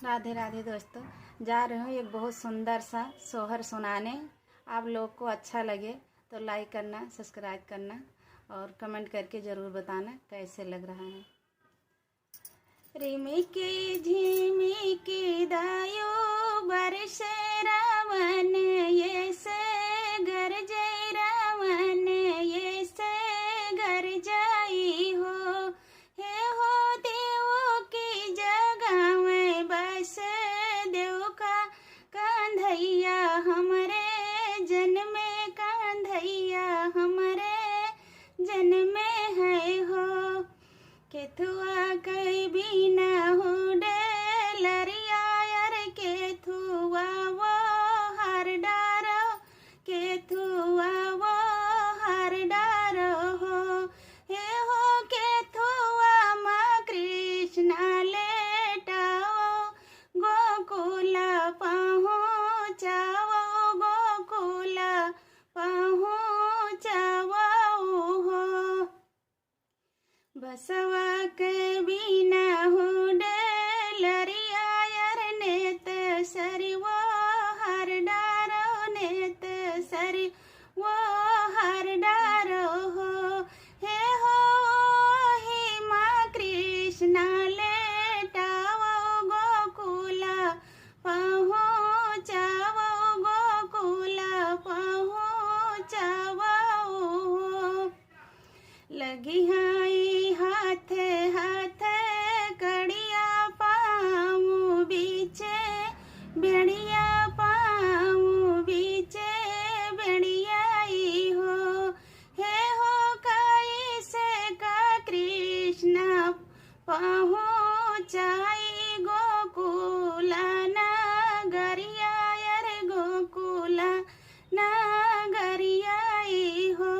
राधे राधे दोस्तों, जा रही हूँ एक बहुत सुंदर सा सोहर सुनाने। आप लोग को अच्छा लगे तो लाइक करना, सब्सक्राइब करना और कमेंट करके ज़रूर बताना कैसे लग रहा है। रिमिकी झिमिकी दायो बरसे रावण ये से घर जय रावण ये से घर जाई हो। हे हो देव की जगह में बस देव का कांधैया हमरे जन्म में कांधैया हमरे जन्म में है हो। केथुआ कई भी न हो डेलरिया यार केथुआ वो हर डारो केथुआ वो हर डारो हो। हे हो केथुआ माँ कृष्णा लेटाओ गोकुला पहुँचाओ गोकुला पहुँचाओ हो। बसवा के बिना हो डेलरिया यार नेत सरी वो हर डारो नेत सरी वो हर डारो हो। हे हो ही माँ कृष्णा लेटाओ गोकुला पहुँचाओ गोकुला पहुँचाओ हो। लगी हाई हाथे हाथे कड़िया पाऊँ बीचे बेड़िया पाऊँ बीचे बेड़ियाई हो। हे हो काई से का कृष्णा पहुँचाई गोकुला नगरिया यार गोकुला नगरियाई हो।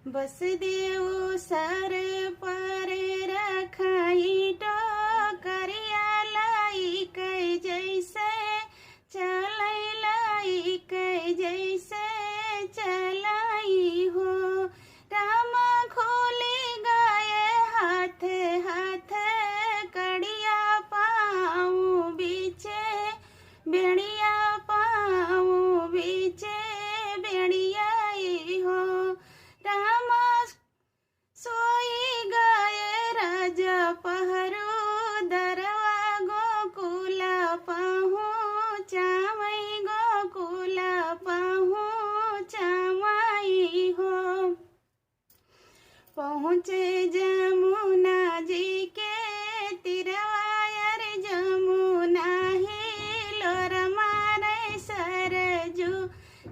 बस देव सर पर रखाई टोकरिया लाई कई जैसे चलाई लाई कई जैसे चलाई हो। रामा खोली गए हाथ हाथ कड़िया पाऊँ बीचे बेड़िया पाऊँ बीचे बेड़ियाई हो। रामा सोई गए राजा पहरू दरवा गोकुला पहुँचावई गोकुला पहुँचावई हो। पहुँचे जमुना जी के तिरवा यार जमुना हिलोर मारे सरजू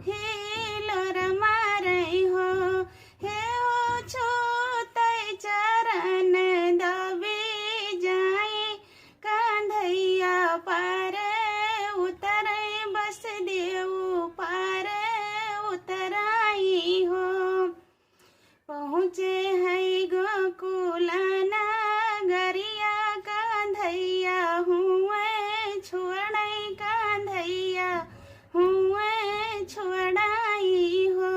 हिलोर मारे हो। हे हो छूतै चरण दबी जाई कांधैया पार उतरै बस देव पार उतराई हो। पहुँचे है गोकुला नगरिया कांधैया हुए छोड़ै कांधैया हुए छोड़ाई हो।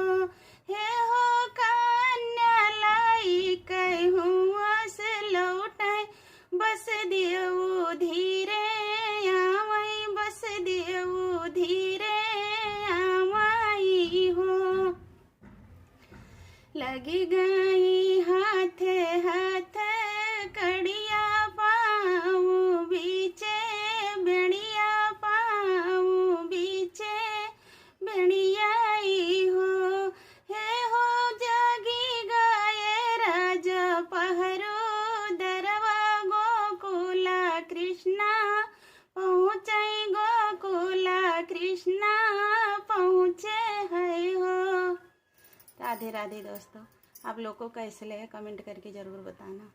हे हो कन्या लाई कहूँ से लौटाई बस देव धीरे आवई बस देव धीरे आवई हो। लगी गई हाथे हाथ कड़िया पाऊँ बीचे बेड़िया पाऊँ बीचे बेड़ियाई हो। हे हो जागी गए राजा पहरू दरवा गोकुला कृष्णा पहुँचाई गोकुला कृष्णा पहुँचे है हो। राधे राधे दोस्तों, आप लोग को कैसे लगे कमेंट करके ज़रूर बताना।